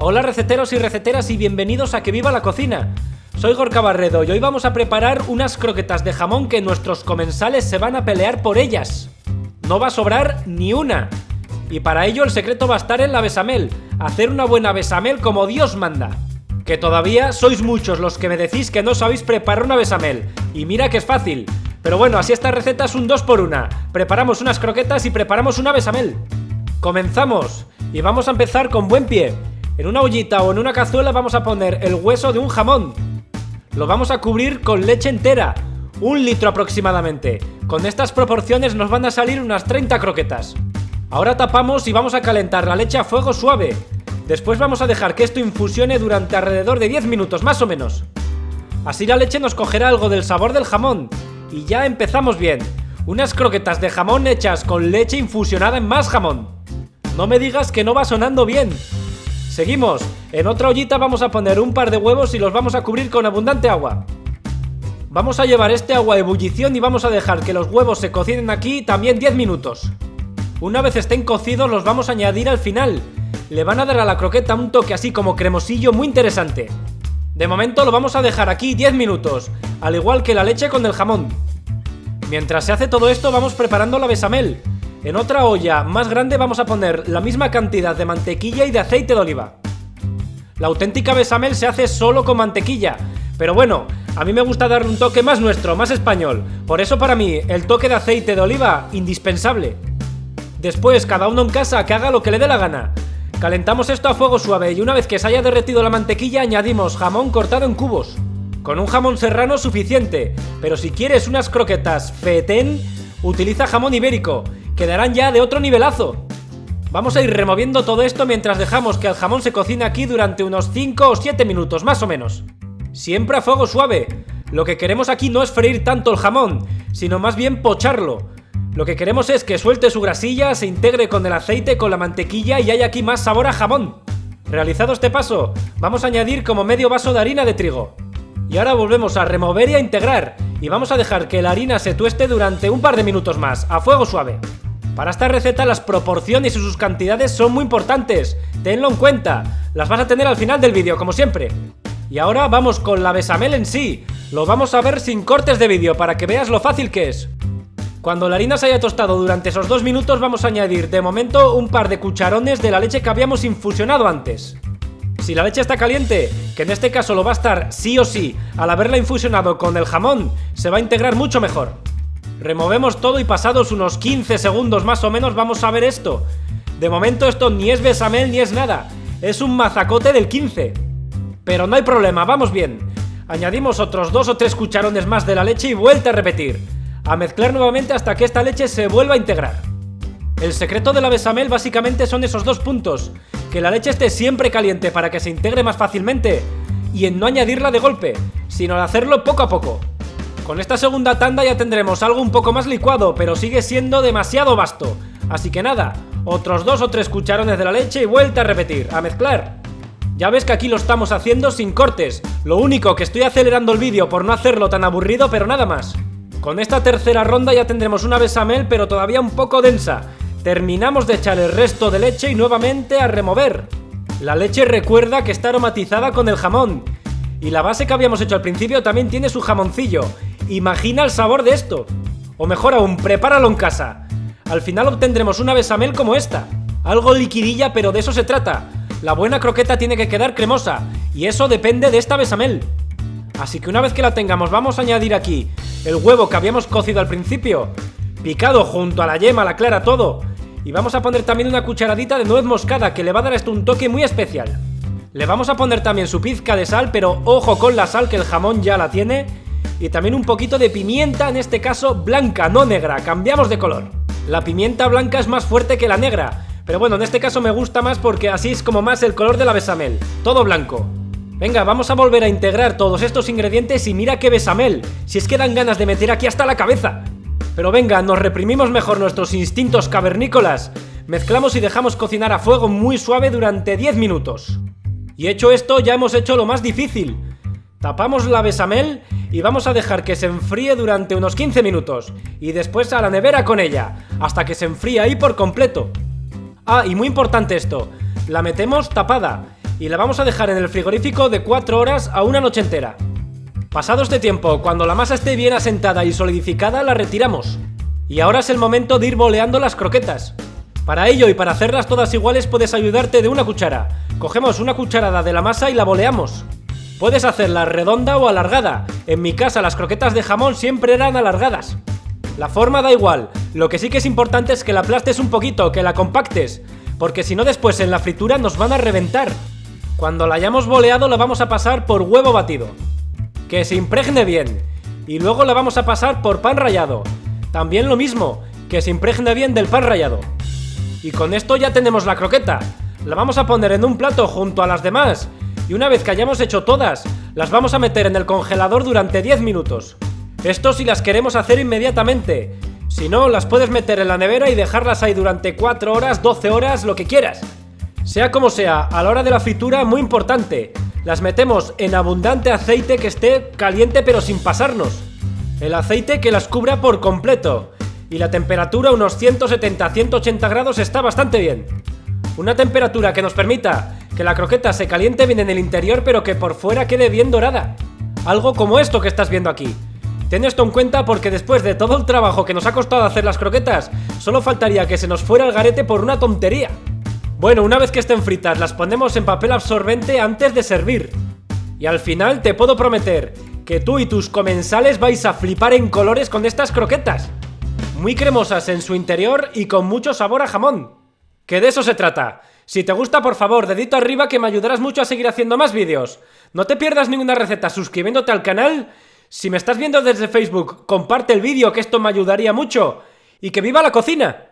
Hola receteros y receteras y bienvenidos a Que Viva la Cocina. Soy Gorka Barredo y hoy vamos a preparar unas croquetas de jamón que nuestros comensales se van a pelear por ellas. No va a sobrar ni una. Y para ello el secreto va a estar en la bechamel, hacer una buena bechamel como Dios manda. Que todavía sois muchos los que me decís que no sabéis preparar una bechamel. Y mira que es fácil. Pero bueno, así esta receta es un 2 por 1. Preparamos unas croquetas y preparamos una bechamel. ¡Comenzamos! Y vamos a empezar con buen pie. En una ollita o en una cazuela vamos a poner el hueso de un jamón. Lo vamos a cubrir con leche entera, 1 litro aproximadamente. Con estas proporciones nos van a salir unas 30 croquetas. Ahora tapamos y vamos a calentar la leche a fuego suave. Después vamos a dejar que esto infusione durante alrededor de 10 minutos más o menos. Así la leche nos cogerá algo del sabor del jamón. Y ya empezamos bien. Unas croquetas de jamón hechas con leche infusionada en más jamón. No me digas que no va sonando bien. Seguimos. En otra ollita vamos a poner un par de huevos y los vamos a cubrir con abundante agua. Vamos a llevar este agua a ebullición y vamos a dejar que los huevos se cocinen aquí también 10 minutos. Una vez estén cocidos los vamos a añadir al final. Le van a dar a la croqueta un toque así como cremosillo muy interesante. De momento lo vamos a dejar aquí 10 minutos, al igual que la leche con el jamón. Mientras se hace todo esto vamos preparando la bechamel. En otra olla más grande vamos a poner la misma cantidad de mantequilla y de aceite de oliva. La auténtica bechamel se hace solo con mantequilla, pero bueno, a mí me gusta darle un toque más nuestro, más español. Por eso para mí el toque de aceite de oliva, indispensable. Después cada uno en casa que haga lo que le dé la gana. Calentamos esto a fuego suave y una vez que se haya derretido la mantequilla añadimos jamón cortado en cubos. Con un jamón serrano suficiente, pero si quieres unas croquetas fetén, utiliza jamón ibérico. Quedarán ya de otro nivelazo. Vamos a ir removiendo todo esto mientras dejamos que el jamón se cocine aquí durante unos 5 o 7 minutos más o menos. Siempre a fuego suave. Lo que queremos aquí no es freír tanto el jamón, sino más bien pocharlo. Lo que queremos es que suelte su grasilla, se integre con el aceite, con la mantequilla y haya aquí más sabor a jamón. Realizado este paso, vamos a añadir como medio vaso de harina de trigo. Y ahora volvemos a remover y a integrar. Y vamos a dejar que la harina se tueste durante un par de minutos más, a fuego suave. Para esta receta las proporciones y sus cantidades son muy importantes, tenlo en cuenta, las vas a tener al final del vídeo como siempre. Y ahora vamos con la bechamel en sí, lo vamos a ver sin cortes de vídeo para que veas lo fácil que es. Cuando la harina se haya tostado durante esos 2 minutos vamos a añadir de momento un par de cucharones de la leche que habíamos infusionado antes. Si la leche está caliente, que en este caso lo va a estar sí o sí, al haberla infusionado con el jamón, se va a integrar mucho mejor. Removemos todo y pasados unos 15 segundos más o menos vamos a ver esto. De momento esto ni es bechamel ni es nada, es un mazacote del 15. Pero no hay problema, vamos bien. Añadimos otros 2 o 3 cucharones más de la leche y vuelta a repetir. A mezclar nuevamente hasta que esta leche se vuelva a integrar. El secreto de la bechamel básicamente son esos 2 puntos. Que la leche esté siempre caliente para que se integre más fácilmente y en no añadirla de golpe, sino de hacerlo poco a poco. Con esta segunda tanda ya tendremos algo un poco más licuado, pero sigue siendo demasiado vasto. Así que nada, otros 2 o 3 cucharones de la leche y vuelta a repetir, a mezclar. Ya ves que aquí lo estamos haciendo sin cortes, lo único que estoy acelerando el vídeo por no hacerlo tan aburrido, pero nada más. Con esta tercera ronda ya tendremos una bechamel pero todavía un poco densa. Terminamos de echar el resto de leche y nuevamente a remover. La leche recuerda que está aromatizada con el jamón. Y la base que habíamos hecho al principio también tiene su jamoncillo. Imagina el sabor de esto. O mejor aún, prepáralo en casa. Al final obtendremos una bechamel como esta. Algo liquidilla, pero de eso se trata. La buena croqueta tiene que quedar cremosa. Y eso depende de esta bechamel. Así que una vez que la tengamos vamos a añadir aquí el huevo que habíamos cocido al principio, picado junto a la yema, la clara, todo. Y vamos a poner también una cucharadita de nuez moscada que le va a dar a esto un toque muy especial. Le vamos a poner también su pizca de sal, pero ojo con la sal que el jamón ya la tiene. Y también un poquito de pimienta, en este caso blanca, no negra, cambiamos de color. La pimienta blanca es más fuerte que la negra, pero bueno, en este caso me gusta más porque así es como más el color de la bechamel, todo blanco. Venga, vamos a volver a integrar todos estos ingredientes y mira qué bechamel, si es que dan ganas de meter aquí hasta la cabeza. Pero venga, nos reprimimos mejor nuestros instintos cavernícolas, mezclamos y dejamos cocinar a fuego muy suave durante 10 minutos. Y hecho esto ya hemos hecho lo más difícil. Tapamos la bechamel y vamos a dejar que se enfríe durante unos 15 minutos y después a la nevera con ella, hasta que se enfríe ahí por completo. Ah, y muy importante esto, la metemos tapada y la vamos a dejar en el frigorífico de 4 horas a una noche entera. Pasado este tiempo, cuando la masa esté bien asentada y solidificada, la retiramos. Y ahora es el momento de ir boleando las croquetas. Para ello y para hacerlas todas iguales puedes ayudarte de una cuchara. Cogemos una cucharada de la masa y la boleamos. Puedes hacerla redonda o alargada. En mi casa las croquetas de jamón siempre eran alargadas. La forma da igual, lo que sí que es importante es que la aplastes un poquito, que la compactes, porque si no después en la fritura nos van a reventar. Cuando la hayamos boleado la vamos a pasar por huevo batido, que se impregne bien, y luego la vamos a pasar por pan rallado, también lo mismo, que se impregne bien del pan rallado. Y con esto ya tenemos la croqueta. La vamos a poner en un plato junto a las demás, y una vez que hayamos hecho todas, las vamos a meter en el congelador durante 10 minutos. Esto si las queremos hacer inmediatamente. Si no, las puedes meter en la nevera y dejarlas ahí durante 4 horas, 12 horas, lo que quieras. Sea como sea, a la hora de la fritura, muy importante, las metemos en abundante aceite que esté caliente pero sin pasarnos. El aceite que las cubra por completo. Y la temperatura, unos 170-180 grados, está bastante bien. Una temperatura que nos permita que la croqueta se caliente bien en el interior pero que por fuera quede bien dorada. Algo como esto que estás viendo aquí. Ten esto en cuenta porque después de todo el trabajo que nos ha costado hacer las croquetas, solo faltaría que se nos fuera el garete por una tontería. Bueno, una vez que estén fritas, las ponemos en papel absorbente antes de servir. Y al final te puedo prometer que tú y tus comensales vais a flipar en colores con estas croquetas. Muy cremosas en su interior y con mucho sabor a jamón. Que de eso se trata. Si te gusta, por favor, dedito arriba que me ayudarás mucho a seguir haciendo más vídeos. No te pierdas ninguna receta suscribiéndote al canal. Si me estás viendo desde Facebook, comparte el vídeo que esto me ayudaría mucho. ¡Y que viva la cocina!